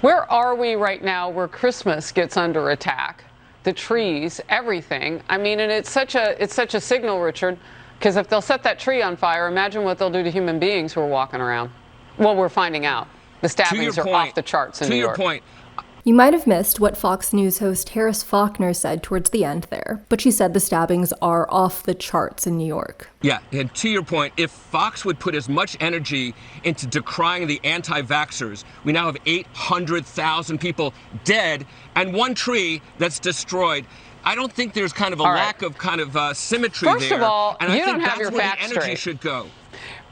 Where are we right now where Christmas gets under attack? The trees, everything. I mean, and it's such a signal, Richard, because if they'll set that tree on fire, imagine what they'll do to human beings who are walking around. Well, we're finding out. The stabbings are off the charts in New York. To your point. You might have missed what Fox News host Harris Faulkner said towards the end there, but she said the stabbings are off the charts in New York. Yeah, and to your point, if Fox would put as much energy into decrying the anti-vaxxers, we now have 800,000 people dead and one tree that's destroyed. I don't think there's kind of a lack of symmetry there. First of all, and you I think don't have your that's where facts the energy straight. should go.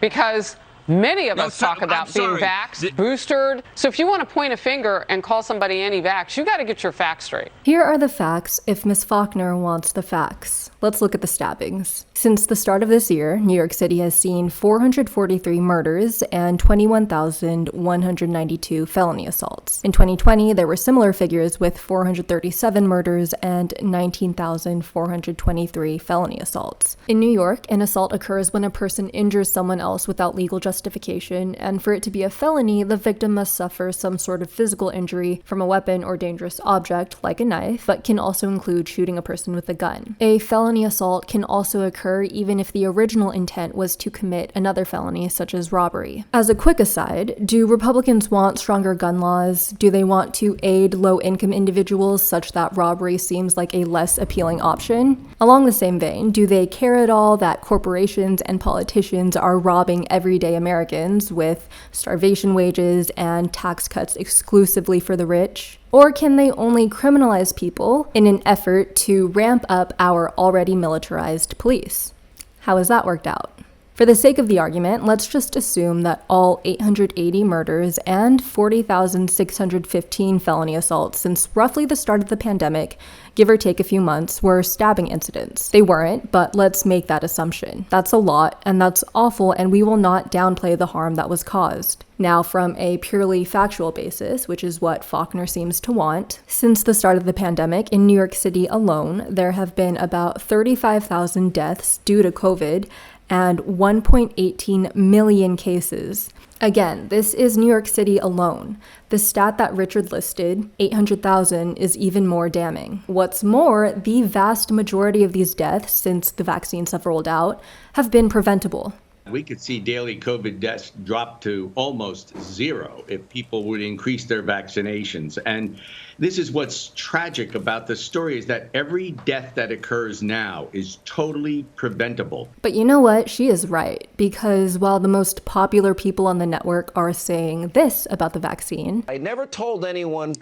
Because many of us talk about being vaxxed, boosted. So if you want to point a finger and call somebody anti-vax, you got to get your facts straight. Here are the facts if Ms. Faulkner wants the facts. Let's look at the stabbings. Since the start of this year, New York City has seen 443 murders and 21,192 felony assaults. In 2020, there were similar figures with 437 murders and 19,423 felony assaults. In New York, an assault occurs when a person injures someone else without legal justification, and for it to be a felony, the victim must suffer some sort of physical injury from a weapon or dangerous object, like a knife, but can also include shooting a person with a gun. A felony assault can also occur even if the original intent was to commit another felony, such as robbery. As a quick aside, do Republicans want stronger gun laws? Do they want to aid low-income individuals such that robbery seems like a less appealing option? Along the same vein, do they care at all that corporations and politicians are robbing everyday Americans with starvation wages and tax cuts exclusively for the rich? Or can they only criminalize people in an effort to ramp up our already militarized police? How has that worked out? For the sake of the argument, let's just assume that all 880 murders and 40,615 felony assaults since roughly the start of the pandemic, give or take a few months, were stabbing incidents. They weren't, but let's make that assumption. That's a lot, and that's awful, and we will not downplay the harm that was caused. Now, from a purely factual basis, which is what Faulkner seems to want, since the start of the pandemic in New York City alone, there have been about 35,000 deaths due to COVID, and 1.18 million cases. Again, this is New York City alone. The stat that Richard listed, 800,000, is even more damning. What's more, the vast majority of these deaths, since the vaccines have rolled out, have been preventable. We could see daily COVID deaths drop to almost zero if people would increase their vaccinations. And this is what's tragic about the story, is that every death that occurs now is totally preventable. But you know what? She is right. Because while the most popular people on the network are saying this about the vaccine, I never told anyone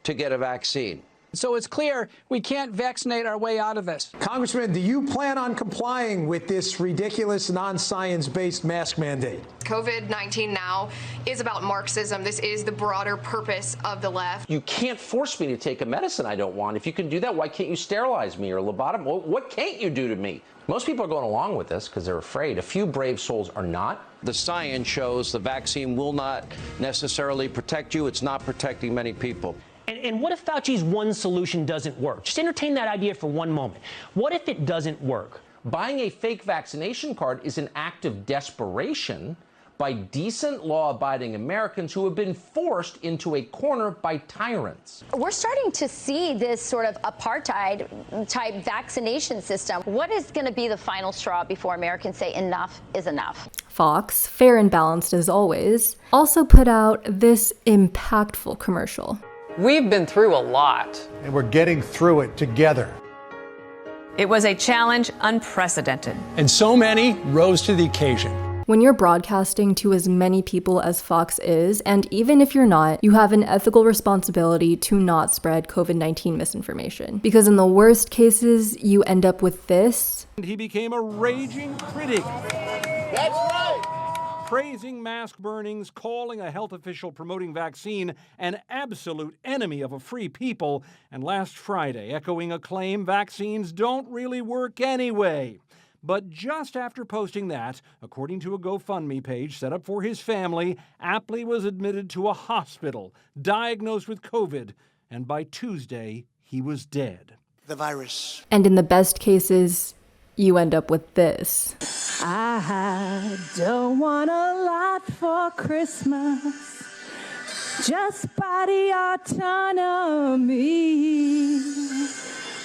to get a vaccine. So it's clear we can't vaccinate our way out of this. Congressman, do you plan on complying with this ridiculous non-science-based mask mandate? COVID-19 now is about Marxism. This is the broader purpose of the left. You can't force me to take a medicine I don't want. If you can do that, why can't you sterilize me or lobotomy? What can't you do to me? Most people are going along with this because they're afraid. A few brave souls are not. The science shows the vaccine will not necessarily protect you. It's not protecting many people. And what if Fauci's one solution doesn't work? Just entertain that idea for one moment. What if it doesn't work? Buying a fake vaccination card is an act of desperation by decent, law-abiding Americans who have been forced into a corner by tyrants. We're starting to see this sort of apartheid-type vaccination system. What is going to be the final straw before Americans say enough is enough? Fox, fair and balanced as always, also put out this impactful commercial. We've been through a lot. And we're getting through it together. It was a challenge unprecedented. And so many rose to the occasion. When you're broadcasting to as many people as Fox is, and even if you're not, you have an ethical responsibility to not spread COVID-19 misinformation. Because in the worst cases, you end up with this. He became a raging critic. That's right. Praising mask burnings, calling a health official promoting vaccine an absolute enemy of a free people, and last Friday echoing a claim vaccines don't really work anyway. But just after posting that, according to a GoFundMe page set up for his family, Apley was admitted to a hospital, diagnosed with COVID, and by Tuesday, he was dead. The virus. And in the best cases, you end up with this. I don't want a lot for Christmas. just body autonomy.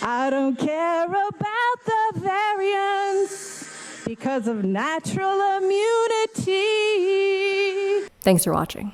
I don't care about the variants because of natural immunity. Thanks for watching.